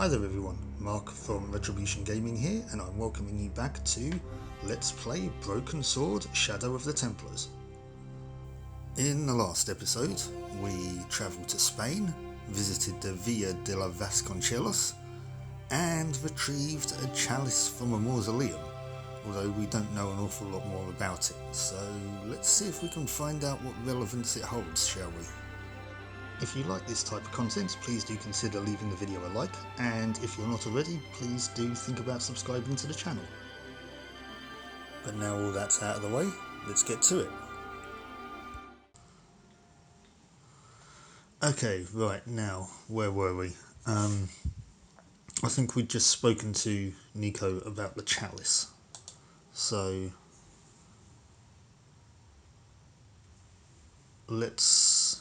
Hi there everyone, Mark from Retribution Gaming here, and I'm welcoming you back to Let's Play Broken Sword Shadow of the Templars. In the last episode, we travelled to Spain, visited the Villa de la Vasconcelos, and retrieved a chalice from a mausoleum, although we don't know an awful lot more about it, so let's see if we can find out what relevance it holds, shall we? If you like this type of content, please do consider leaving the video a like, and if you're not already, please do think about subscribing to the channel. But now all that's out of the way, let's get to it. Okay, right, now, where were we? I think we'd just spoken to Nico about the chalice, so let's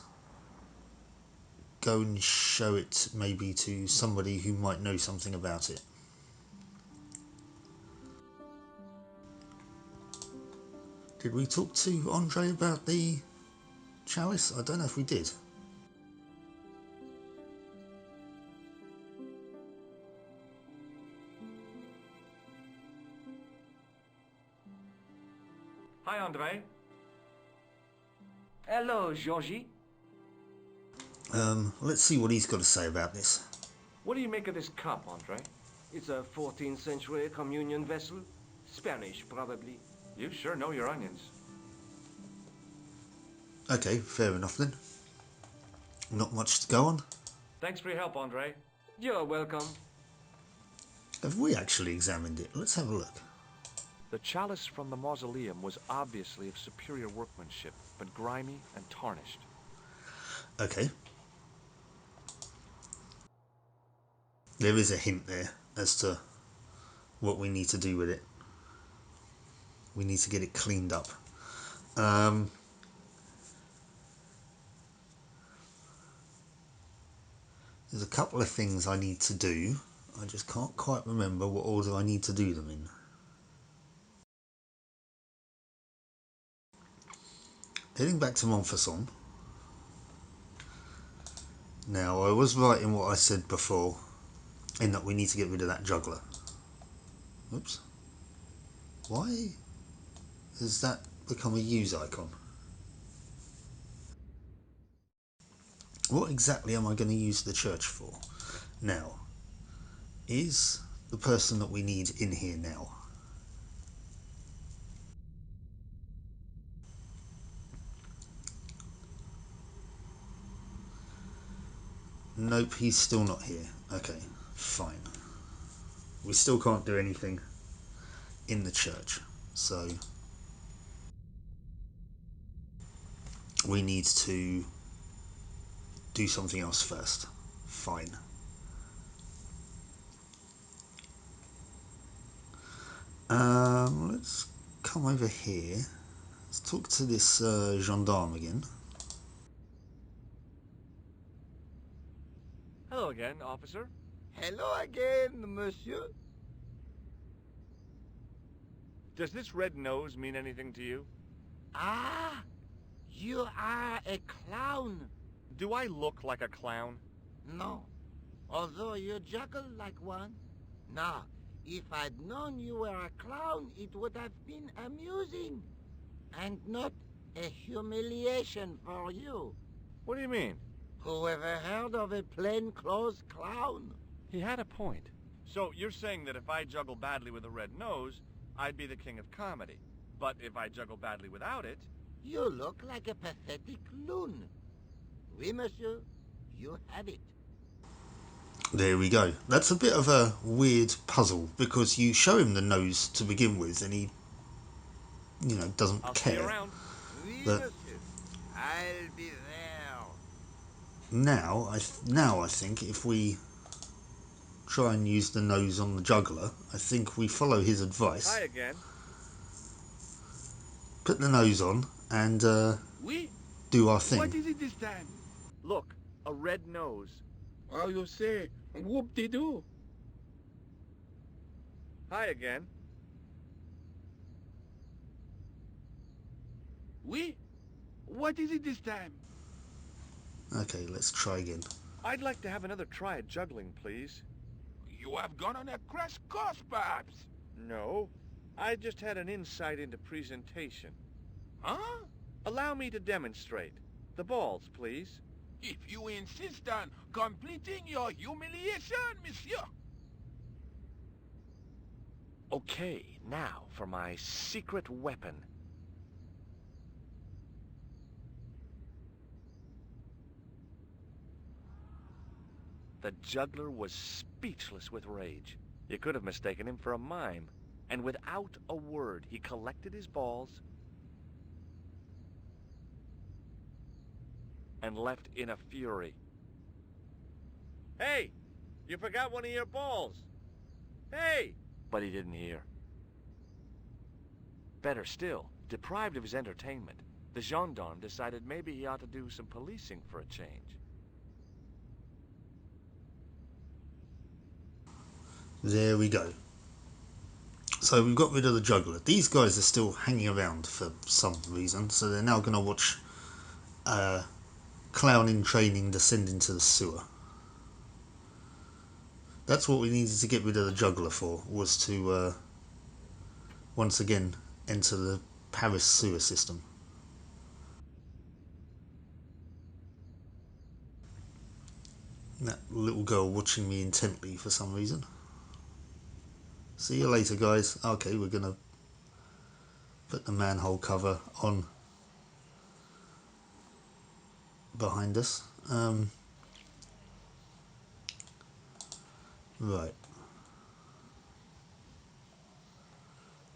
go and show it maybe to somebody who might know something about it. Did we talk to Andre about the chalice? I don't know if we did. Hi, Andre. Hello, Georgie. Let's see what he's got to say about this. What do you make of this cup, Andre? It's a 14th century communion vessel. Spanish, probably. You sure know your onions. Okay, fair enough then. Not much to go on. Thanks for your help, Andre. You're welcome. Have we actually examined it? Let's have a look. The chalice from the mausoleum was obviously of superior workmanship, but grimy and tarnished. Okay. There is a hint there as to what we need to do with it. We need to get it cleaned up. There's a couple of things I need to do. I just can't quite remember what order I need to do them in. Heading back to Montfaucon. Now, I was right in what I said before, in that we need to get rid of that juggler. Oops. Why has that become a use icon? What exactly am I going to use the church for? Now, is the person that we need in here now? Nope, he's still not here. Okay, fine. We still can't do anything in the church, so we need to do something else first. Fine. Let's come over here. Let's talk to this gendarme again. Hello again, officer. Hello again, monsieur. Does this red nose mean anything to you? Ah, you are a clown. Do I look like a clown? No, although you juggle like one. Now, if I'd known you were a clown, it would have been amusing. And not a humiliation for you. What do you mean? Who ever heard of a plainclothes clown? He had a point. So you're saying that if I juggle badly with a red nose, I'd be the king of comedy. But if I juggle badly without it... You look like a pathetic loon. Oui, monsieur, you have it. There we go. That's a bit of a weird puzzle, because you show him the nose to begin with and he, you know, doesn't I'll care. see you around. Oui, But monsieur, I'll be there. now I think if we try and use the nose on the juggler, I think we follow his advice. Hi again. Put the nose on and Oui? do our What thing. is it this time? Look, a red nose. Oh, you say, whoop-de-doo. Hi again. Oui? What is it this time? Okay, let's try again. I'd like to have another try at juggling, please. You have gone on a crash course, perhaps? No, I just had an insight into presentation. Huh? Allow me to demonstrate. The balls, please. If you insist on completing your humiliation, monsieur. Okay, now for my secret weapon. The juggler was speechless with rage. You could have mistaken him for a mime. And without a word, he collected his balls and left in a fury. Hey! You forgot one of your balls! Hey! But he didn't hear. Better still, deprived of his entertainment, the gendarme decided maybe he ought to do some policing for a change. There we go. So we've got rid of the juggler. These guys are still hanging around for some reason, so they're now going to watch a clown in training descend into the sewer. That's what we needed to get rid of the juggler for, was to once again enter the Paris sewer system. That little girl watching me intently for some reason. See you later, guys. Okay, we're going to put the manhole cover on behind us. Right.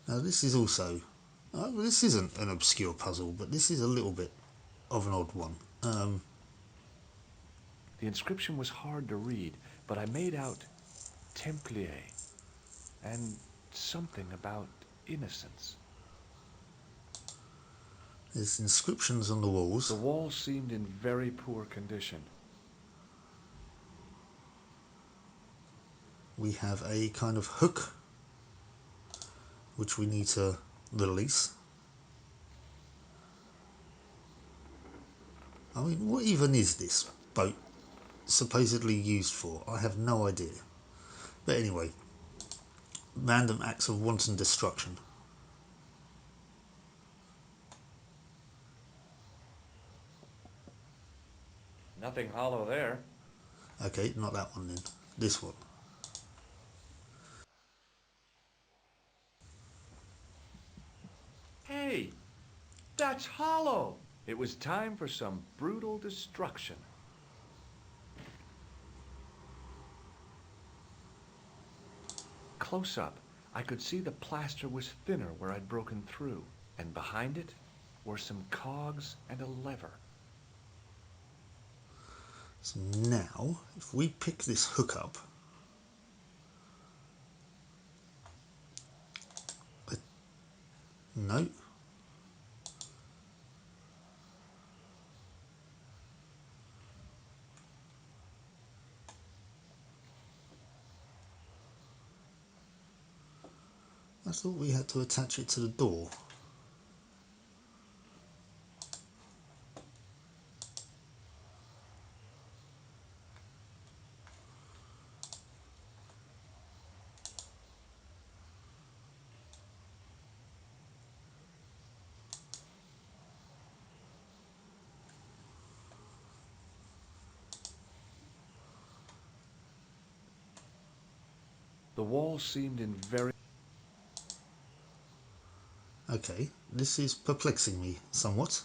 Now this is also... well, this isn't an obscure puzzle, but this is a little bit of an odd one. The inscription was hard to read, but I made out TEMPLARS and something about innocence. There's inscriptions on the walls. The wall seemed in very poor condition. We have a kind of hook which we need to release. I mean, what even is this boat supposedly used for? I have no idea. But anyway, random acts of wanton destruction. Nothing hollow there. Okay, not that one then. This one. Hey, that's hollow. It was time for some brutal destruction. Close up, I could see the plaster was thinner where I'd broken through, and behind it were some cogs and a lever. So now, if we pick this hook up, no. I thought we had to attach it to the door. The wall seemed in very... Okay, this is perplexing me somewhat.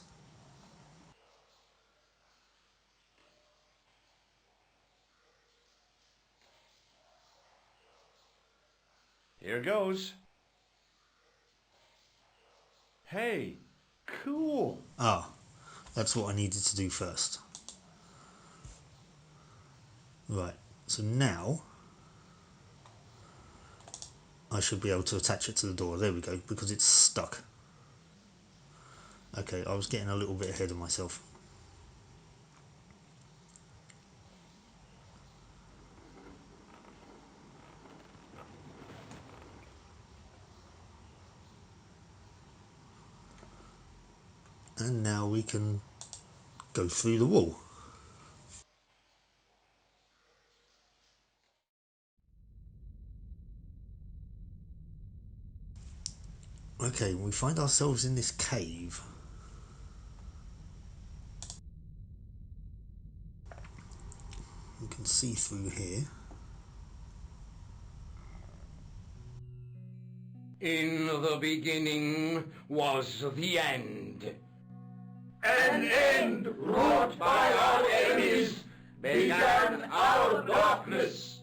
Here goes. Hey, cool. Ah, that's what I needed to do first. Right, so now I should be able to attach it to the door. There we go, because it's stuck. Okay, I was getting a little bit ahead of myself. And now we can go through the wall. Okay, we find ourselves in this cave. You can see through here. In the beginning was the end. An end wrought by our enemies began our darkness.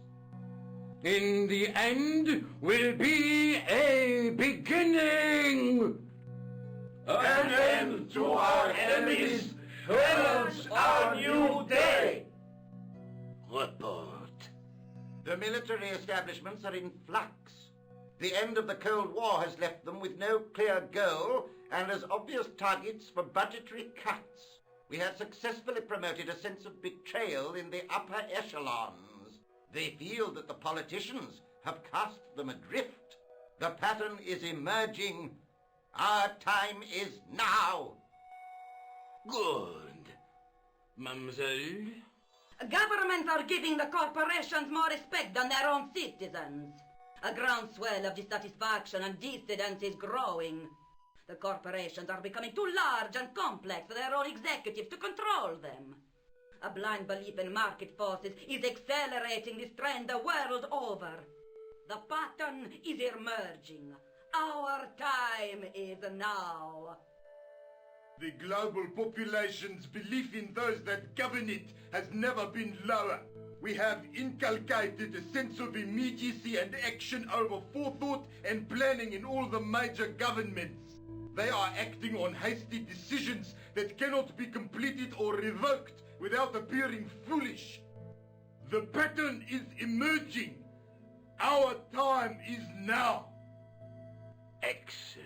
In the end will be a beginning. An end to our enemies heralds our new day. Report. The military establishments are in flux. The end of the Cold War has left them with no clear goal and as obvious targets for budgetary cuts. We have successfully promoted a sense of betrayal in the upper echelons. They feel that the politicians have cast them adrift. The pattern is emerging. Our time is now. Good. Mademoiselle? Governments are giving the corporations more respect than their own citizens. A groundswell of dissatisfaction and dissidence is growing. The corporations are becoming too large and complex for their own executives to control them. A blind belief in market forces is accelerating this trend the world over. The pattern is emerging. Our time is now. The global population's belief in those that govern it has never been lower. We have inculcated a sense of immediacy and action over forethought and planning in all the major governments. They are acting on hasty decisions that cannot be completed or revoked without appearing foolish. The pattern is emerging. Our time is now. Excellent.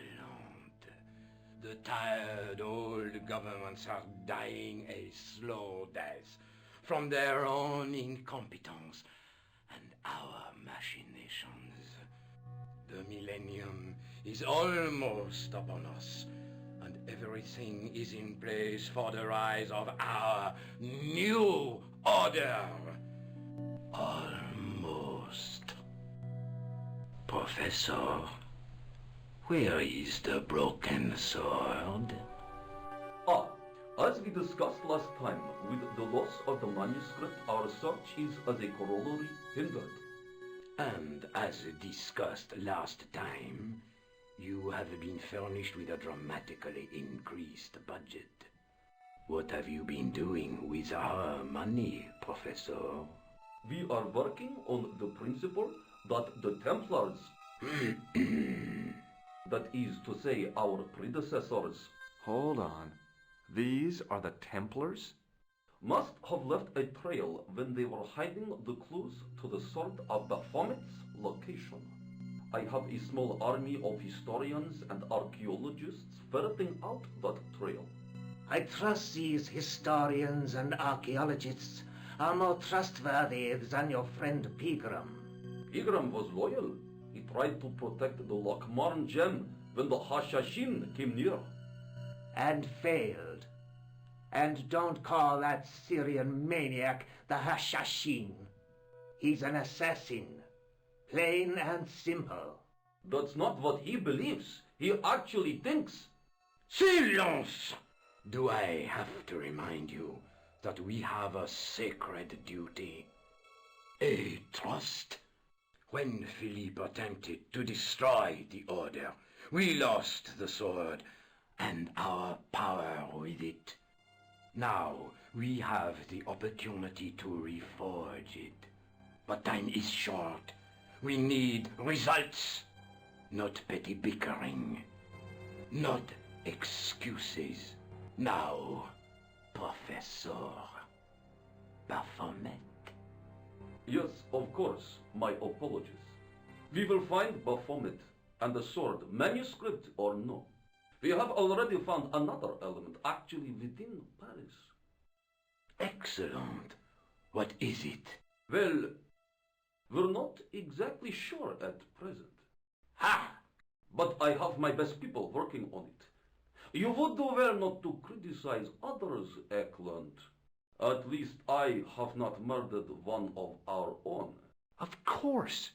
The tired old governments are dying a slow death from their own incompetence and our machinations. The millennium is almost upon us, and everything is in place for the rise of our new order. Almost. Professor, where is the broken sword? As we discussed last time, with the loss of the manuscript, our search is as a corollary hindered. And as discussed last time, you have been furnished with a dramatically increased budget. What have you been doing with our money, Professor? We are working on the principle that the Templars, that is to say our predecessors, Hold on. These are the Templars? must have left a trail when they were hiding the clues to the sword of Baphomet's location. I have a small army of historians and archaeologists ferreting out that trail. I trust these historians and archaeologists are more trustworthy than your friend Pegram. Pegram was loyal. He tried to protect the Lochmarn gem when the Hashashin came near. And failed. And don't call that Syrian maniac the Hashashin. He's an assassin. Plain and simple. That's not what he believes. He actually thinks. Silence! Do I have to remind you that we have a sacred duty? A trust? When Philippe attempted to destroy the order, we lost the sword and our power with it. Now we have the opportunity to reforge it. But time is short. We need results, not petty bickering, not excuses. Now, Professor Baphomet. Yes, of course, my apologies. We will find Baphomet and the sword, manuscript or no. We have already found another element actually within Paris. Excellent. What is it? Well, we're not exactly sure at present. Ha! But I have my best people working on it. You would do well not to criticize others, Eklund. At least I have not murdered one of our own. Of course.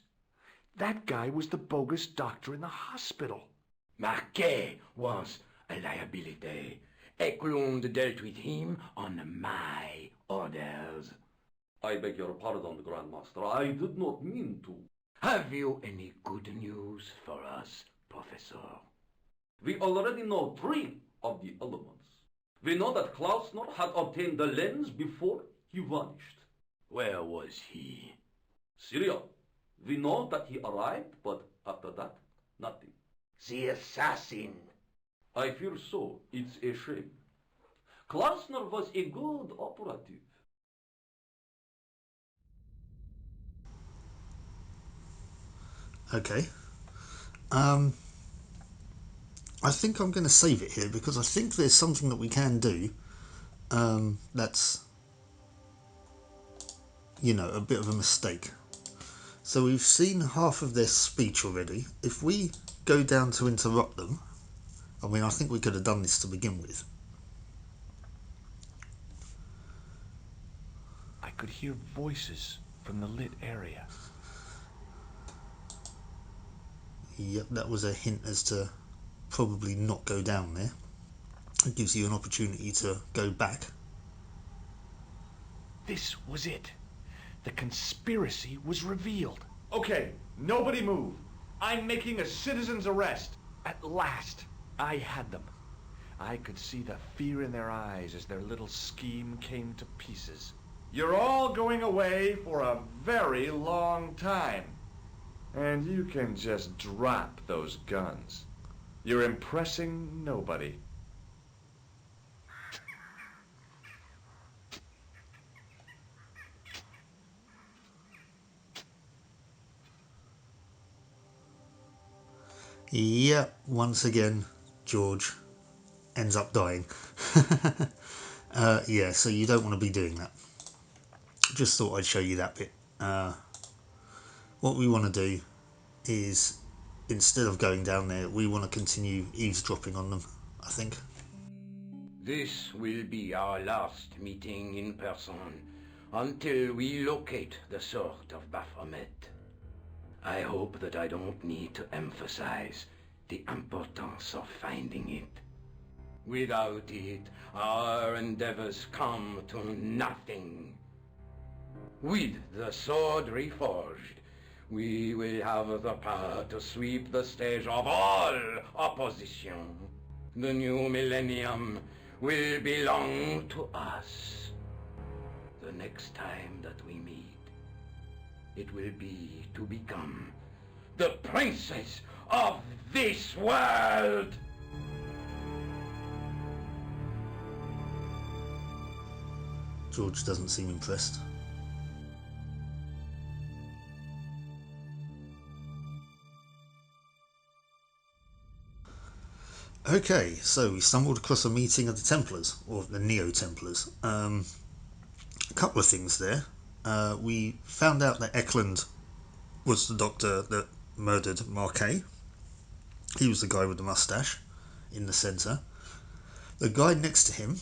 That guy was the bogus doctor in the hospital. Marquet was a liability. Eklund dealt with him on my orders. I beg your pardon, Grandmaster. I did not mean to. Have you any good news for us, Professor? We already know 3 of the elements. We know that Klausner had obtained the lens before he vanished. Where was he? Syria. We know that he arrived, but after that, nothing. The assassin. I fear so. It's a shame. Klausner was a good operative. Okay. I think I'm going to save it here because I think there's something that we can do that's, you know, a bit of a mistake. So we've seen half of their speech already. If we go down to interrupt them, I mean, I think we could have done this to begin with. I could hear voices from the lit area. Yep, that was a hint as to probably not go down there. It gives you an opportunity to go back. This was it. The conspiracy was revealed. Okay, nobody move. I'm making a citizen's arrest. At last, I had them. I could see the fear in their eyes as their little scheme came to pieces. You're all going away for a very long time. And you can just drop those guns. You're impressing nobody. Yep, once again, George ends up dying. Yeah, so you don't want to be doing that. Just thought I'd show you that bit. What we want to do is, instead of going down there, we want to continue eavesdropping on them, I think. This will be our last meeting in person until we locate the sword of Baphomet. I hope that I don't need to emphasize the importance of finding it. Without it, our endeavors come to nothing. With the sword reforged, we will have the power to sweep the stage of all opposition. The new millennium will belong to us. The next time that we meet, it will be to become the princess of this world! George doesn't seem impressed. Okay, so we stumbled across a meeting of the Templars, or the Neo-Templars. A couple of things there. We found out that Eklund was the doctor that murdered Marquet. He was the guy with the mustache in the centre. The guy next to him,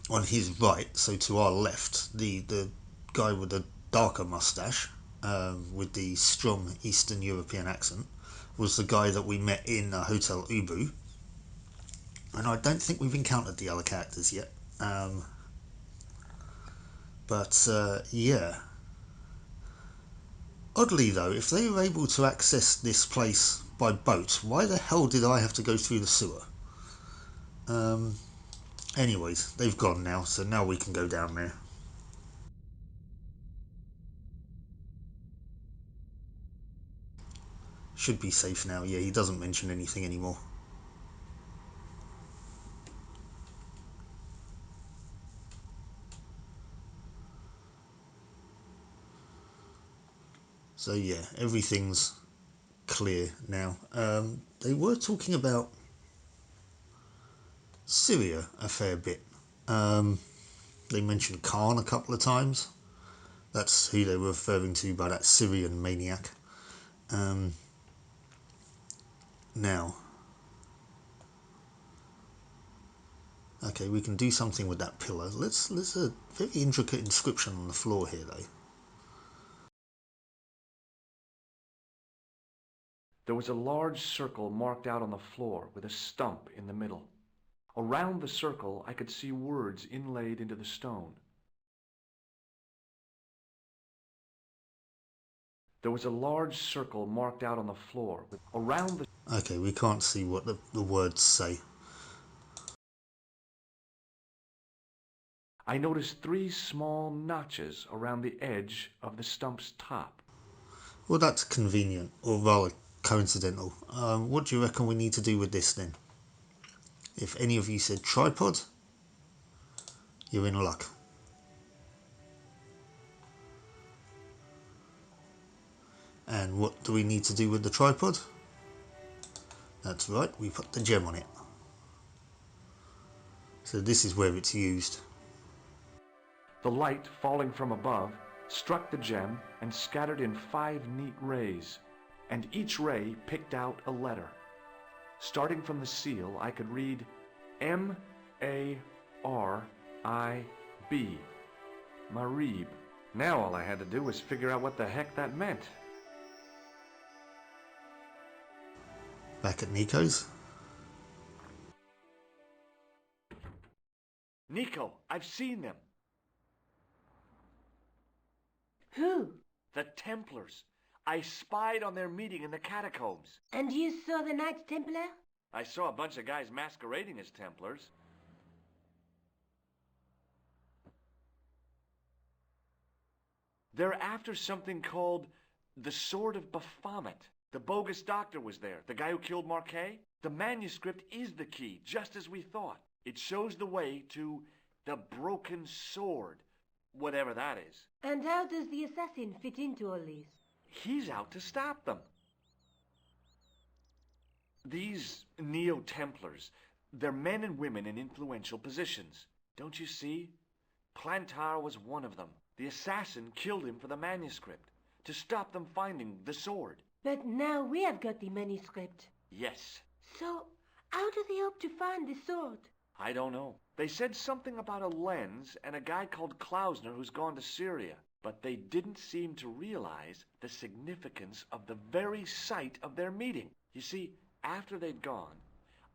on his right, so to our left, the guy with the darker mustache, with the strong Eastern European accent, was the guy that we met in Hotel Ubu. And I don't think we've encountered the other characters yet. Yeah. Oddly though, if they were able to access this place by boat, why the hell did I have to go through the sewer? Anyways, they've gone now, so now we can go down there. Should be safe now. Yeah, he doesn't mention anything anymore. So yeah, everything's clear now. They were talking about Syria a fair bit. They mentioned Khan a couple of times. That's who they were referring to by that Syrian maniac. Now, okay, we can do something with that pillar. There's a very intricate inscription on the floor here, though. There was a large circle marked out on the floor with a stump in the middle. Around the circle, I could see words inlaid into the stone. There was a large circle marked out on the floor with around the... Okay, we can't see what the words say. I noticed 3 small notches around the edge of the stump's top. Well, that's convenient, or rather coincidental. What do you reckon we need to do with this then? If any of you said tripod, you're in luck. And what do we need to do with the tripod? That's right, we put the gem on it. So this is where it's used. The light falling from above struck the gem and scattered in 5 neat rays, and each ray picked out a letter. Starting from the seal, I could read M-A-R-I-B, Marib. Now all I had to do was figure out what the heck that meant. Back at Nico's. Nico, I've seen them. Who? The Templars. I spied on their meeting in the catacombs. And you saw the Knights Templar? I saw a bunch of guys masquerading as Templars. They're after something called the Sword of Baphomet. The bogus doctor was there, the guy who killed Marquet. The manuscript is the key, just as we thought. It shows the way to the broken sword, whatever that is. And how does the assassin fit into all this? He's out to stop them. These Neo-Templars, they're men and women in influential positions. Don't you see? Plantar was one of them. The assassin killed him for the manuscript, to stop them finding the sword. But now we have got the manuscript. Yes. So, how do they hope to find the sword? I don't know. They said something about a lens and a guy called Klausner who's gone to Syria. But they didn't seem to realize the significance of the very site of their meeting. You see, after they'd gone,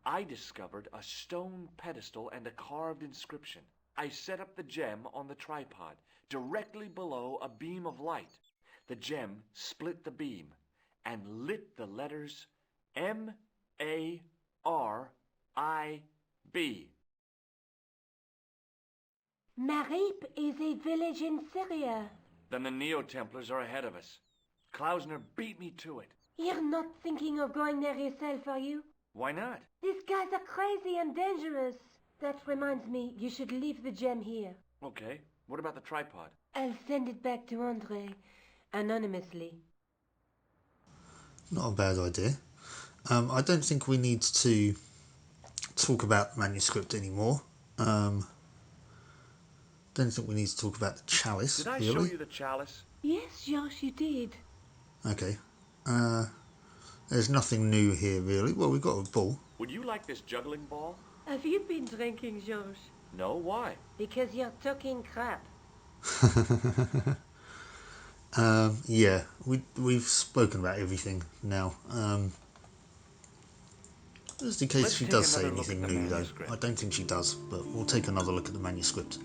I discovered a stone pedestal and a carved inscription. I set up the gem on the tripod, directly below a beam of light. The gem split the beam and lit the letters M-A-R-I-B. Marib is a village in Syria. Then the Neo-Templars are ahead of us. Klausner beat me to it. You're not thinking of going there yourself, are you? Why not? These guys are crazy and dangerous. That reminds me, you should leave the gem here. Okay. What about the tripod? I'll send it back to Andre, anonymously. Not a bad idea. I don't think we need to talk about the manuscript anymore. Don't think we need to talk about the chalice. Did I really. show you the chalice? Yes, Josh, you did. Okay. There's nothing new here, really. Well, we've got a ball. Would you like this juggling ball? Have you been drinking, Josh? No, why? Because you're talking crap. Yeah, we've spoken about everything now. Just in case Let's she take does say another look anything at the new, though. manuscript. I don't think she does, but we'll take another look at the manuscript.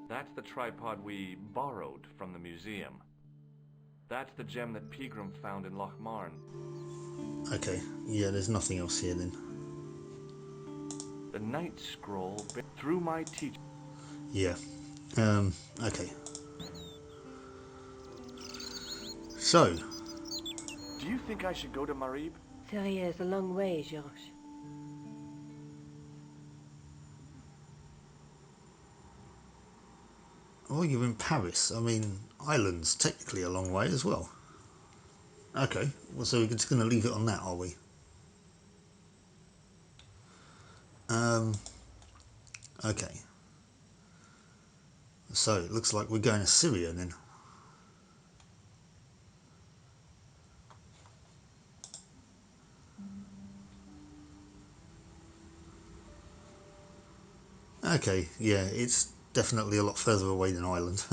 That's the tripod we borrowed from the museum. That's the gem that Pegram found in Lochmarn. Okay, yeah, there's nothing else here then. The night scroll through my teach. Yeah. Okay. So, Do you think I should go to Marib? Syria is a long way, George. well, you're in Paris. I mean, Ireland's technically a long way as well. Okay, well, so we're just going to leave it on that, are we? Okay. So, it looks like we're going to Syria then. Okay, yeah, it's definitely a lot further away than Ireland.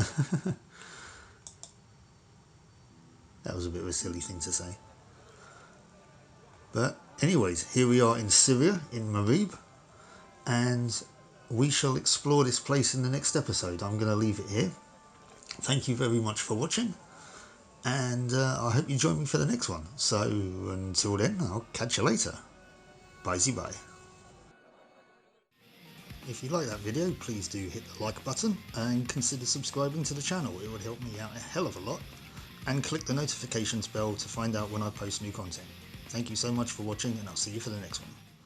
That was a bit of a silly thing to say. But anyways, here we are in Syria, in Marib, and we shall explore this place in the next episode. I'm going to leave it here. Thank you very much for watching, and I hope you join me for the next one. So until then, I'll catch you later. Bye-bye. If you like that video, please do hit the like button and consider subscribing to the channel. It would help me out a hell of a lot. And click the notifications bell to find out when I post new content. Thank you so much for watching, and I'll see you for the next one.